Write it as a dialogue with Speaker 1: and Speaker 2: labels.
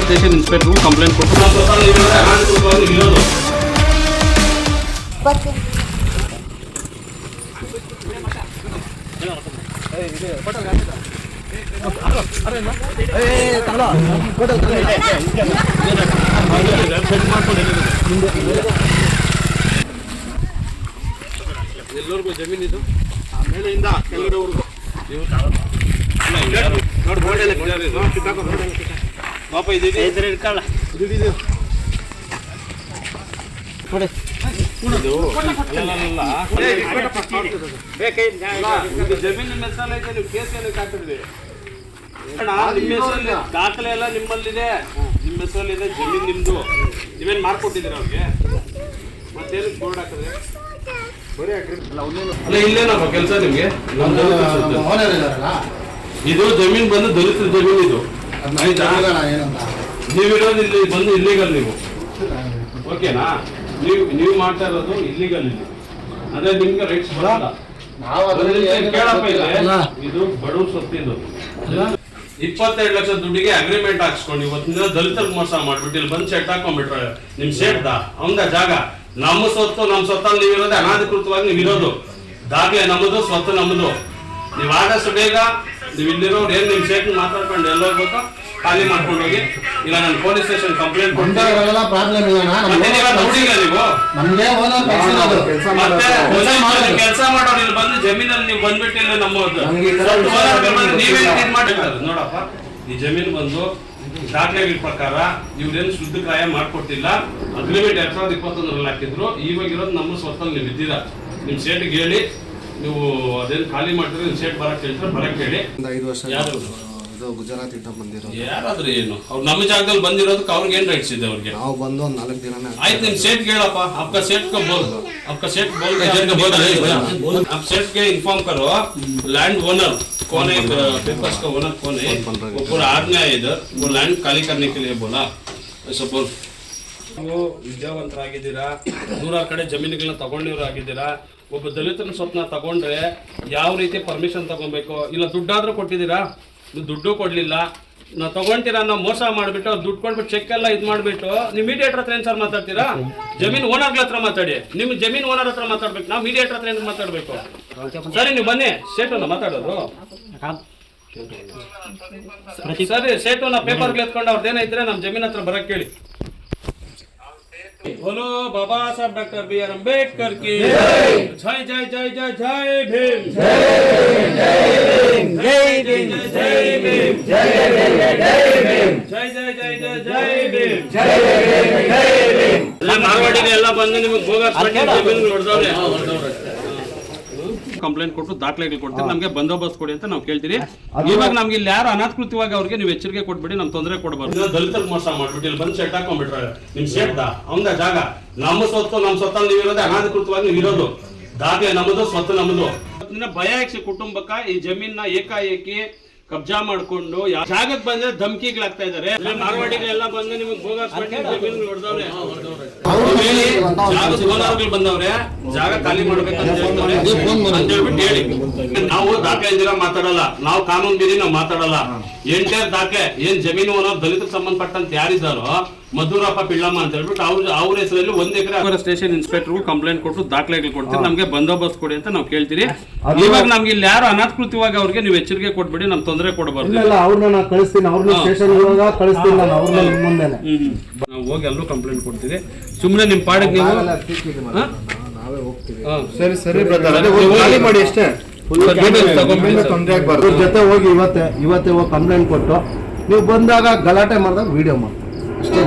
Speaker 1: Station inspector complaint ಕೊಟ್ಟು ಎಲ್ಲರಿಗೂ ಜಮೀನಿದು ಮೇಲೆಯಿಂದ ಕೆಳಗಡೆವರೆಗೂ ನೀವು ಪಾಪ ಇದು ಜಮೀನು ಮೆಸಲ್ ಐತೆ. ನೀವು ಕೇಸ್ ಏನಕ್ಕೆ ಹಾಕಿದ್ರಿ? ನಿಮ್ಮ ಹೆಸರಲ್ಲಿ ದಾಖಲೆ ಎಲ್ಲ ನಿಮ್ಮಲ್ಲಿದೆ, ನಿಮ್ಮ ಹೆಸರಲ್ಲಿದೆ, ಜಮೀನು ನಿಮ್ದು. ನೀವೇನು ಮಾಡ್ಕೊಟ್ಟಿದ್ದೀರ ಅವ್ರಿಗೆ? ಮತ್ತೇನು ಬೋರ್ಡ್ ಹಾಕಿದ್ರಿ? ಅಲ್ಲ ಇಲ್ಲೇನಪ್ಪ ಕೆಲಸ ನಿಮ್ಗೆ? ಇದು ಜಮೀನು ಬಂದು ದಲಿತರ ಜಮೀನು ಇದು. ನೀವಿರೋದು ಇಲ್ಲಿ ಬಂದು ಇಲ್ಲಿಗಲ್ ನೀವು, ಓಕೆನಾ? ನೀವು ಮಾಡ್ತಾ ಇರೋದು ಇಲ್ಲಿಗಲ್ ಇಲ್ಲಿ, ಅಂದ್ರೆ ನಿಮ್ಗೆ ರೈಟ್ಸ್ ಬರಲ್ಲ. ಕೇಳಪ್ಪ, ಇದು ಬಡವ್ರ ಸೊತ್ತಿದ್ದು 22 ಲಕ್ಷ ದುಡ್ಡಿಗೆ ಅಗ್ರಿಮೆಂಟ್ ಹಾಕ್ಸ್ಕೊಂಡು ಇವತ್ತಿನ ದಲಿತರ ಮೋಸ ಮಾಡ್ಬಿಟ್ಟು ಇಲ್ಲಿ ಬಂದು ಸೆಟ್ ಹಾಕೊಂಡ್ಬಿಟ್ರೆ ನಿಮ್ ಸೇಟ್ದ ಅವಂದ ಜಾಗ. ನಮ್ಮ ಸ್ವತ್ತು ನಮ್ಮ ಸ್ವತ್ತಲ್ಲಿ ನೀವಿರೋದೇ ಅನಾಧಿಕೃತವಾಗಿ ನೀವಿರೋದು. ದಾಖಲೆ ನಮ್ಮದು, ಸ್ವತ್ತು ನಮ್ಮದು. ನೀವು ಆದಷ್ಟು ಬೇಗ ನೀವು ಇಲ್ಲಿರೋರು ಏನ್ ನಿಮ್ ಸೇಟ್ ಮಾತಾಡ್ಕೊಂಡು ಎಲ್ಲ ಹೋಗ್ಬೇಕು, ಖಾಲಿ ಮಾಡ್ಕೊಂಡು ಹೋಗಿ. ಇಲ್ಲ ನಾನು ಪೊಲೀಸ್ ಸ್ಟೇಷನ್ ಕಂಪ್ಲೇಂಟ್ ಕೊಡ್ತೀನಿ. ಕೆಲಸ ಮಾಡೋರು ಇಲ್ಲಿ ಬಂದು ಜಮೀನಲ್ಲಿ ನೀವು ಬಂದ್ಬಿಟ್ಟಿಲ್ಲ ನಮ್ಮದು ನೀವೇನು ಮಾಡಿರ್ತಾರೆ ನೋಡಪ್ಪ. ಈ ಜಮೀನು ಬಂದು ದಾಖಲೆಗಳ ಪ್ರಕಾರ ಇವ್ರೇನು ಶುದ್ಧಕ್ರಾಯ ಮಾಡ್ಕೊಟ್ಟಿಲ್ಲ. ಅಗ್ರಿಮೆಂಟ್ 2021ರಲ್ಲಿ ಹಾಕಿದ್ರು. ಇವಾಗಿರೋದು ನಮ್ಮ ಸ್ವತ್ತಲ್ಲಿ ನೀವು ಇದ್ದೀರಾ. ನಿಮ್ ಸೇಟ್ಗೆ ಹೇಳಿ, ನೀವು ಅದೇನು ಖಾಲಿ ಮಾಡ್ತೀರಿ, ನಿಮ್ ಸೇಟ್ ಬರಕ್ ಹೇಳ್ತಾರೆ, ಬರಕ್ ಹೇಳಿ.
Speaker 2: 5 ವರ್ಷ ಗುಜರಾತ್ ಇಟ್ಟ ಬಂದಿರೋದು.
Speaker 1: ಯಾರಾದ್ರೂ ಏನು ಅವ್ರು ನಮ್ಮ ಜಾಗದಲ್ಲಿ ಬಂದಿರೋದಕ್ಕೆ ಅವ್ರಿಗೆ ಏನ್ ರೈಟ್ಸ್ ಇದೆ? ಅವ್ರಿಗೆ
Speaker 2: ನಾವು ಬಂದು ಒಂದು 4 ದಿನ
Speaker 1: ಆಯ್ತು. ನಿಮ್ ಸೇಟ್ ಹೇಳಪ್ಪ, आपका सेठ को बोल, आपका सेठ बोल आप सेठ के इन्फॉर्म करो, लैंड ओनर कौन है, पेपर्स का ओनर कौन है, वो पूरा आदमी है इधर, वो लैंड खाली करने के लिए बोला, ऐसा बोल. ನೀವು ವಿದ್ಯಾವಂತರಾಗಿದ್ದೀರಾ, 100 ಕಡೆ ಜಮೀನುಗಳನ್ನ ತಗೊಂಡಿರೋರಾಗಿದ್ದೀರಾ. ಒಬ್ಬ ದಲಿತನ ಸ್ವಪ್ನ ತಗೊಂಡ್ರೆ ಯಾವ ರೀತಿ ಪರ್ಮಿಷನ್ ತಗೊಬೇಕು? ಇಲ್ಲ ದುಡ್ಡಾದ್ರೂ ಕೊಟ್ಟಿದ್ದೀರಾ, ನೀವು ದುಡ್ಡು ಕೊಡ್ಲಿಲ್ಲ, ನಾವು ತಗೊಂತೀರಾ, ನಾವು ಮೋಸ ಮಾಡಿಬಿಟ್ಟು ದುಡ್ಡು ಕೊಟ್ಬಿಟ್ಟು ಚೆಕ್ ಎಲ್ಲ ಇದು ಮಾಡಿಬಿಟ್ಟು ನೀವು ಮೀಡಿಯೇಟರ್ ಹತ್ರ ಏನು ಸರ್ ಮಾತಾಡ್ತೀರಾ? ಜಮೀನು ಓನರ್ಗಳ ಹತ್ರ ಮಾತಾಡಿ. ನಿಮ್ಮ ಜಮೀನು ಓನರ್ ಹತ್ರ ಮಾತಾಡ್ಬೇಕು, ನಾವು ಮೀಡಿಯೇಟರ್ ಹತ್ರ ಏನು ಮಾತಾಡಬೇಕು? ಸರಿ ನೀವು ಬನ್ನಿ, ಸೇಟುನ ಮಾತಾಡೋದು ಸರಿ. ಸೇಟುನ ಪೇಪರ್ಗೆ ಎತ್ಕೊಂಡು ಅವ್ರದ್ದೇನೈತ್ರೆ ನಮ್ಮ ಜಮೀನ್ ಹತ್ರ ಬರಕ್ಕೆ ಹೇಳಿ. बोलो बाबा साहब डॉक्टर BR अम्बेडकर की जय जय जय जय जय भीम, जय भीम, जय भीम, जय भीम, जय भीम, जय जय जय जय जय भीम, जय भीम, जय भीम. ಎಲ್ಲ ಮಾರ್ವಾಡಿಗೆ ಎಲ್ಲ ಬಂದು ನಿಮಗೆ ಬೋಗಸ್ ಜಮೀನು ಹೊಡೆದವ್ರೆ. ಕಂಪ್ಲೇಂಟ್ ಕೊಟ್ಟು ದಾಖಲೆಗಳು ಕೊಡ್ತೀವಿ, ನಮಗೆ ಬಂದೋಬಸ್ತ್ ಕೊಡಿ ಅಂತ ನಾವು ಕೇಳ್ತೀರಿ. ಇವಾಗ ನಮ್ಗೆ ಇಲ್ಲಿ ಯಾರು ಅನಾಧಿಕೃತವಾಗಿ ಅವ್ರಿಗೆ ನೀವು ಎಚ್ಚರಿಕೆ ಕೊಟ್ಬಿಡಿ, ನಮ್ ತೊಂದರೆ ಕೊಡಬಾರ್ದು. ದಲಿತರ ಮೋಸ ಮಾಡ್ಬಿಟ್ಟು ಇಲ್ಲಿ ಬಂದು ಸೆಟ್ ಹಾಕೊಂಡ್ಬಿಟ್ರೆ ನಿಮ್ ಸೇಟ್ದ ಅವಂದ ಜಾಗ. ನಮ್ಮ ಸ್ವತ್ತು ನಮ್ಮ ಸ್ವತ್ತಲ್ಲಿ ನೀವಿರೋದೇ ಅನಾಧಿಕೃತವಾಗಿ ನೀವಿರೋದು. ದಾಖಲೆ ನಮ್ಮದು, ಸ್ವತ್ತು ನಮ್ಮದು. ಭಯ ಹಾಕ್ಸಿ ಕುಟುಂಬಕ್ಕ ಈ ಜಮೀನ ಏಕಾಏಕಿ ಕಬ್ಜಾ ಮಾಡ್ಕೊಂಡು ಜಾಗಕ್ಕೆ ಬಂದ್ರೆ ಧಮಕಿಗಳಾಗ್ತಾ ಇದಾರೆ. ಮಾರ್ವಾಡಿಗಳೆಲ್ಲ ಬಂದು ನಿಮಗೆ ಬೋಗಸ್ ಜಮೀನುಗಳು ಹೊಡೆದವ್ರೆ, ಜಾಗದ ಓನರ್ಗಳು ಬಂದವ್ರೆ, ಜಾಗ ಖಾಲಿ ಮಾಡ್ಬೇಕಂತ ಹೇಳ್ಬಿಟ್ಟು ಹೇಳಿ. ನಾವು ದಾಖಲೆ ಇದ್ದೀರಾ ಮಾತಾಡಲ್ಲ, ನಾವು ಕಾನೂನು ಬೀದಿ ನಾವು ಮಾತಾಡಲ್ಲ. ಎಂಟೇರ್ ದಾಖಲೆ ಏನ್ ಜಮೀನು ಓನರ್ ದಲಿತರಿಗೆ ಸಂಬಂಧಪಟ್ಟಂತ ಯಾರಿದ್ದಾರೋ ಮಧುರಪ್ಪ ಪಿಳ್ಳಮ್ಮ ಅಂತ ಹೇಳ್ಬಿಟ್ಟು ಅವ್ರ ಹೆಸರಲ್ಲಿ 1 ಎಕರೆ ಸ್ಟೇಷನ್ ಇನ್ಸ್ಪೆಕ್ಟರ್ ಕಂಪ್ಲೇಂಟ್ ಕೊಟ್ಟು ದಾಖಲೆಗಳು ಕೊಡ್ತೀರಿ, ನಮಗೆ ಬಂದೋಬಸ್ತ್ ಕೊಡಿ ಅಂತ ನಾವು ಕೇಳ್ತೀರಿ. ಇವಾಗ ನಮ್ಗೆ ಇಲ್ಲಿ ಯಾರು ಅನಾಧಿಕೃತವಾಗಿ ಅವ್ರಿಗೆ ನೀವು ಎಚ್ಚರಿಕೆ ಕೊಟ್ಬಿಡಿ, ನಮ್ ತೊಂದರೆ ಕೊಡಬಾರ್ದು. ನಾವು ಹೋಗಿ ಎಲ್ಲರೂ ಕಂಪ್ಲೇಂಟ್ ಕೊಡ್ತೀರಿ. ಸುಮ್ಮನೆ ನಿಮ್ ಪಾಡಿಗೆ ನೀವು
Speaker 2: ಸರಿ ಸರಿ ಮಾಡಿ ಅಷ್ಟೇ. ಜೊತೆ ಹೋಗಿ ಇವತ್ತೇ ಹೋಗಿ ಕಂಪ್ಲೇಂಟ್ ಕೊಟ್ಟು ನೀವು ಬಂದಾಗ ಗಲಾಟೆ ಮಾಡಿದಾಗ ವಿಡಿಯೋ ಮಾಡಿ ಅಷ್ಟೇ.